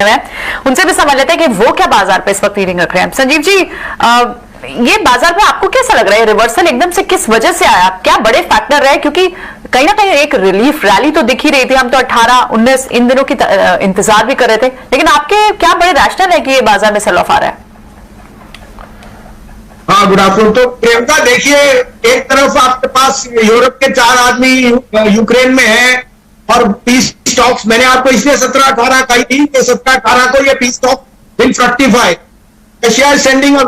हुए हैं, उनसे भी समझ लेते हैं कि वो क्या बाजार पे इस वक्त रीडिंग रख रहे हैं। संजीव जी, ये बाजार में आपको कैसा लग रहा है, रिवर्सल एकदम से किस वजह से आया, क्या बड़े फैक्टर रहे? क्योंकि कहीं ना कहीं एक रिलीफ रैली तो दिख ही रही थी, हम तो 18-19 इन दिनों की इंतजार भी कर रहे थे, लेकिन आपके क्या बड़े रैशनल है कि ये बाजार में सेल ऑफ आ रहा है? हाँ, गुड आफ्टरनून। तो प्रियंका देखिए, एक तरफ आपके पास यूरोप के 4 आदमी यूक्रेन में हैं और पीस टॉक्स, मैंने आपको इसलिए 17-18 कही थी कि 17-18 को ये peace talk will fructify. Russia is sending a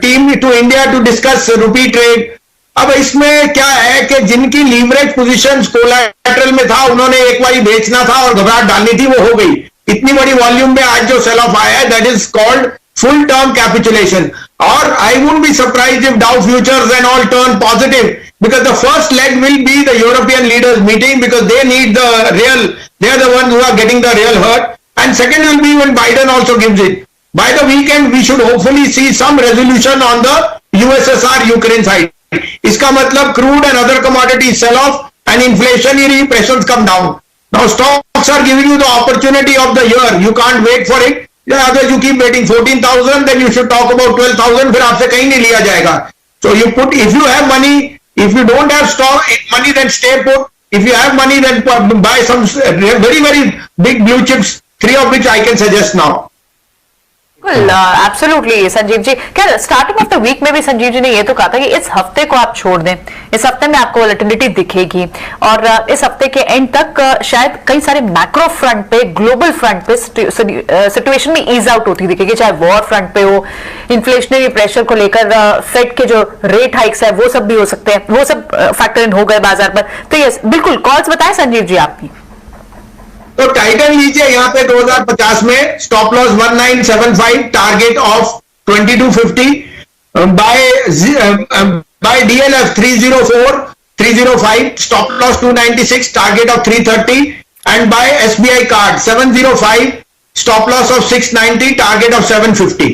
team to India to discuss rupee trade. अब इसमें क्या है कि जिनकी लीवरेज पोजीशंस कोलैटरल में था, उन्होंने एक बार बेचना था और घबराहट डालनी थी, वो हो गई। इतनी बड़ी वॉल्यूम में आज जो सेल ऑफ आया है, that is called full term capitulation. Or I wouldn't be surprised if Dow futures and all turn positive, because the first leg will be the European leaders meeting, because they need they are the ones who are getting the real hurt. And second will be when Biden also gives it. By the weekend we should hopefully see some resolution on the USSR Ukraine side. Iska matlab crude and other commodities sell off and inflationary pressures come down. Now stocks are giving you the opportunity of the year. You can't wait for it. Otherwise you keep waiting 14,000, then you should talk about 12,000, फिर आपसे कहीं नहीं लिया जाएगा. So you put, if you have money, if you don't have stock money, then stay put. If you have money, then buy some very big blue chips, 3 of which I can suggest now. Absolutely Sanjeev ji, क्या starting of the week में भी संजीव जी ने ये तो कहा था कि इस हफ्ते को आप छोड़ दें, इस हफ्ते में आपको वोलेटिलिटी दिखेगी और इस हफ्ते के एंड तक शायद कई सारे मैक्रो फ्रंट पे, ग्लोबल फ्रंट पे सिचुएशन में ईज आउट होती दिखेगी, चाहे वॉर फ्रंट पे हो, इन्फ्लेशनरी प्रेशर को लेकर फेड के जो रेट हाइक्स है वो सब भी हो सकते हैं, वो सब फैक्टर इन हो गए बाजार पर। तो ये बिल्कुल कॉल्स बताएं संजीव जी आपकी। तो टाइटन लीजिए यहाँ पे 2050 में, stop loss 1975, target of 2250, buy DLF 304 305, stop loss 296, target of 330, and buy SBI card 705, stop loss of 690, target of 750।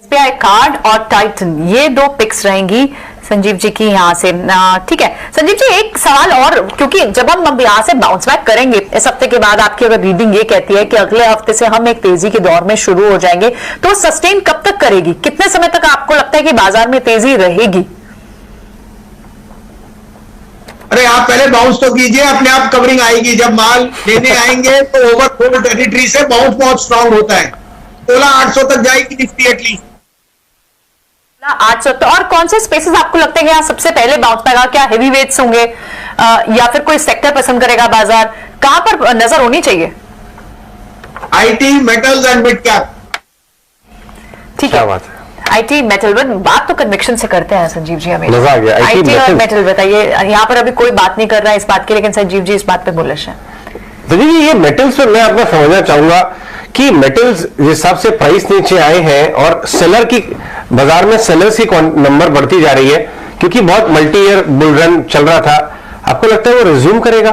SBI card और टाइटन, ये 2 पिक्स रहेंगी संजीव जी की यहाँ से। ठीक है संजीव जी, एक सवाल और, क्योंकि जब हम यहाँ से बाउंस बैक करेंगे इस हफ्ते के बाद, आपकी अगर रीडिंग ये कहती है कि अगले हफ्ते से हम एक तेजी के दौर में शुरू हो जाएंगे, तो सस्टेन कब तक करेगी? कितने समय तक आपको लगता है कि बाजार में तेजी रहेगी? अरे आप पहले बाउंस तो कीजिए, अपने आप कवरिंग आएगी। जब माल लेने आएंगे तो ओवर टेरिटरी से बाउंस बहुत स्ट्रांग होता है। 16,800 तक जाएगी निफ्टी एटलीस्ट। 800। और कौन से स्पेसेस आपको लगता है कि यहाँ सबसे पहले बाउंस पाएगा? क्या हेवी वेट्स होंगे या फिर कोई सेक्टर पसंद करेगा बाजार? कहां पर नजर होनी चाहिए? IT, metals and mid cap. ठीक है, आईटी मेटल, बात तो कन्विक्शन से करते हैं संजीव जी हमें। आईटी और मेटल बताइए, यहाँ पर अभी कोई बात नहीं कर रहा है इस बात की, लेकिन संजीव जी इस बात पे बुलिश है। संजीव जी, ये मेटल्स पे मैं आपको समझना चाहूंगा कि मेटल्स जिस हिसाब से प्राइस नीचे आए हैं और सेलर की, बाजार में सेलर्स की नंबर बढ़ती जा रही है, क्योंकि बहुत मल्टी ईयर बुल रन चल रहा था, आपको लगता है वो रिज्यूम करेगा?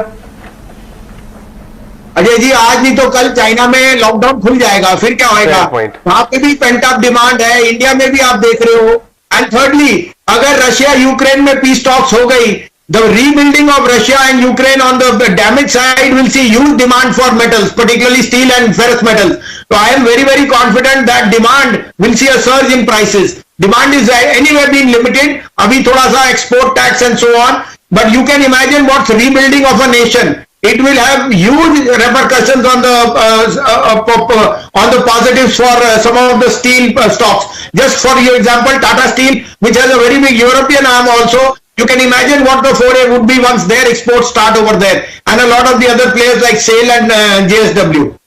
अजय जी, आज नहीं तो कल चाइना में लॉकडाउन खुल जाएगा, फिर क्या होएगा? वहां पे भी पेंट अप डिमांड है, इंडिया में भी आप देख रहे हो। एंड थर्डली, अगर रशिया यूक्रेन में पीस टॉक्स हो गई, the rebuilding of Russia and Ukraine on the damage side will see huge demand for metals, particularly steel and ferrous metals. So I am very confident that demand will see a surge in prices. Demand is anyway being limited. Abhi thoda sa export tax and so on. But you can imagine what's rebuilding of a nation. It will have huge repercussions on the positives for some of the steel stocks. Just for your example, Tata Steel, which has a very big European arm also. You can imagine what the foray would be once their exports start over there, and a lot of the other players like SAIL and JSW.